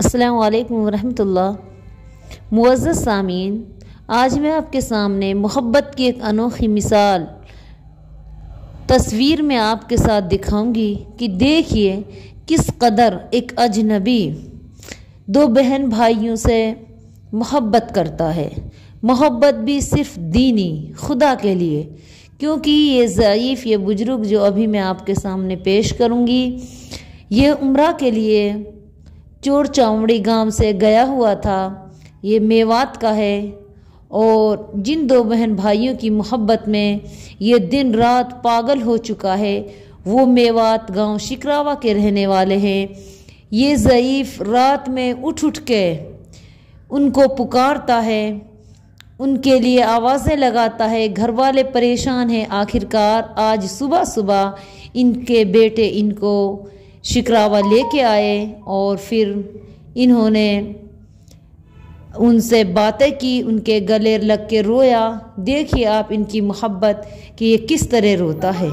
अस्सलामु अलैकुम वरहमतुल्लाह। मुअज़्ज़ज़ सामीन, आज मैं आपके सामने मोहब्बत की एक अनोखी मिसाल तस्वीर में आपके साथ दिखाऊंगी कि देखिए किस कदर एक अजनबी दो बहन भाइयों से मोहब्बत करता है। मोहब्बत भी सिर्फ दीनी खुदा के लिए, क्योंकि ये ज़ईफ़ ये बुजुर्ग जो अभी मैं आपके सामने पेश करूंगी, ये उम्रा के लिए चोर चावड़ी गांव से गया हुआ था। ये मेवात का है और जिन दो बहन भाइयों की मोहब्बत में ये दिन रात पागल हो चुका है, वो मेवात गांव शिकरावा के रहने वाले हैं। ये ज़ईफ़ रात में उठ के उनको पुकारता है, उनके लिए आवाज़ें लगाता है। घर वाले परेशान हैं। आखिरकार आज सुबह सुबह इनके बेटे इनको शिकरावा लेके आए और फिर इन्होंने उनसे बातें की, उनके गले लग के रोया। देखिए आप इनकी मोहब्बत कि ये किस तरह रोता है।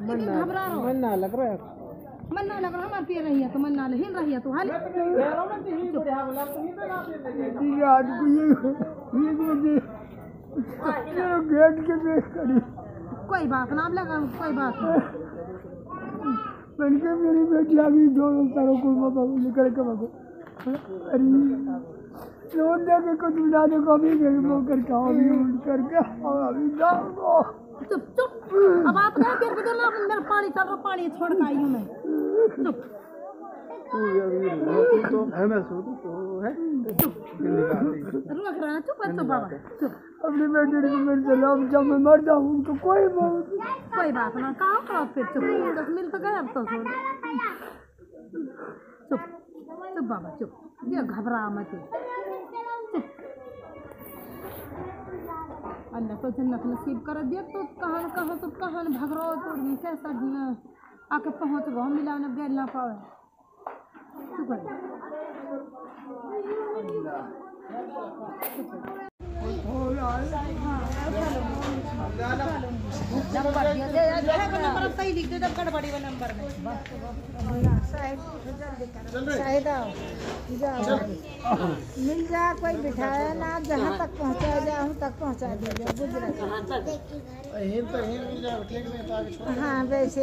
मन्ना लग रहा है, हमारे पी रही है तो मन्ना हिल रही है तो हाल कोई बात ना, आप लगा कोई बात नहीं। मेरी बेटी आ गई दोनों तारों को निकल के बको लोन दे के कुछ बिना दे को अभी मेरे मुंह करके अभी उठ करके अभी जाओ। चुप चुप, अब आप क्या कर बदल ना, मेरा पानी चल रहा, पानी छोड़ के आई हूं मैं। चुप तो है, मैं सो तो है रुक रहा है। चुप तो बाबा चुप। अपनी बेटी को मेरे चलो, जब मैं मर जाऊं तो कोई बात ना, कहाँ करो फिर। चुप 10 मिनट तो गए, अब तो चुप चुप बाबा चुप, ये घबरा मत। अल्लाह को जन्नत नसीब कर दिया तो कहाँ तो कहाँ भाग रहा हो तो कैसा आके पहुँच गो मिला न गैल ना पावे। सही लिख दे गड़बड़ी नंबर में मिल जा, कोई बिठाया ना, जहाँ तक पहुँचा जाए हम तक पहुँचा दीजिए गुजरात। हाँ वैसे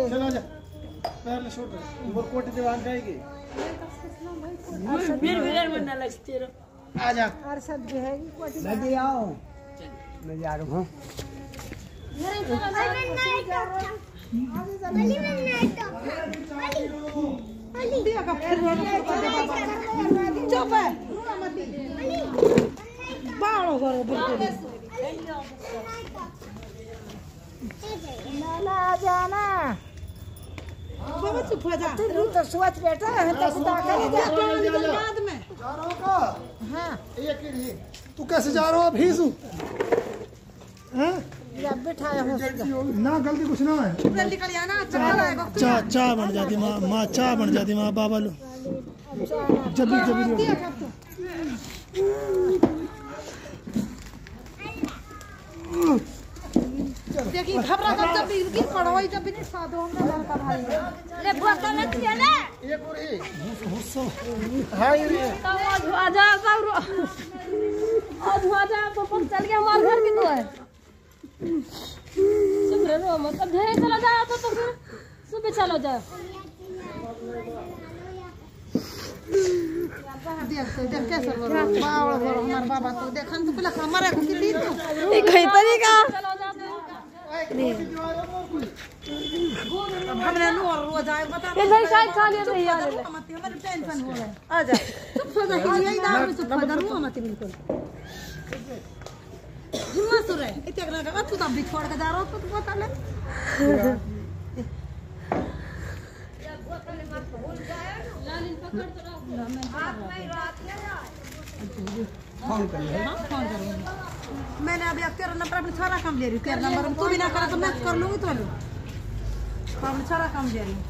और सब जो है कोटी आओ, मैं जा रहा हूँ। चुप है, बाड़ो करो ना जाना बाबा। चुप हो जा, तू तो सोच बेटा है तो खुदा करे बाद में जा रहा का। हां तू कैसे जा रहा हो भीसू? हैं या बिठाया हो ना, गलती कुछ ना है। जल्दी कर आना, चा बन जाती मां चा बन जाती मां बाबा लो जब देखिए घबरा कर जब गिर पड़ो जब भी नहीं साधो हमने लड़का भाई ले बोतल ले दिया ले एक और है हुस्सो हाय रे आ जा साउरो आ जा तो चल गया हमारे घर की तो है। चुप रहो मत, अब घर चला जाओ तो फिर सुबह चलो जाओ। देख कैसे बावड़ हो हमारा बाबा तो देखन तो पहले हमारे को कितनी तो एक ही तरीका हमने रो जाए बता ये भाई शायद खा लिया नहीं यार मत, हमारे टेंशन हो रहा है। आ जा चुप हो जा, यही दाम में चुप हो जा, रो मत बिल्कुल हिम्मत रे इतना का तू तब भी छोड़ के जा रहा हो तो बता ले। फोन करिए। हाँ फोन करूँगी। मैंने अभी तेरा नंबर अपने सारा काम ले रही हूँ। तेरा नंबर तू भी ना करे तो मैं कर लूँगी। तो अपने सारा काम ले रही हूँ।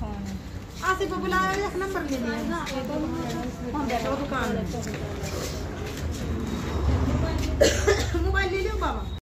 आसिफ को बुलाया, एक नंबर ले लिया। फोन बैठो दुकान में। मोबाइल ले लो बाबा।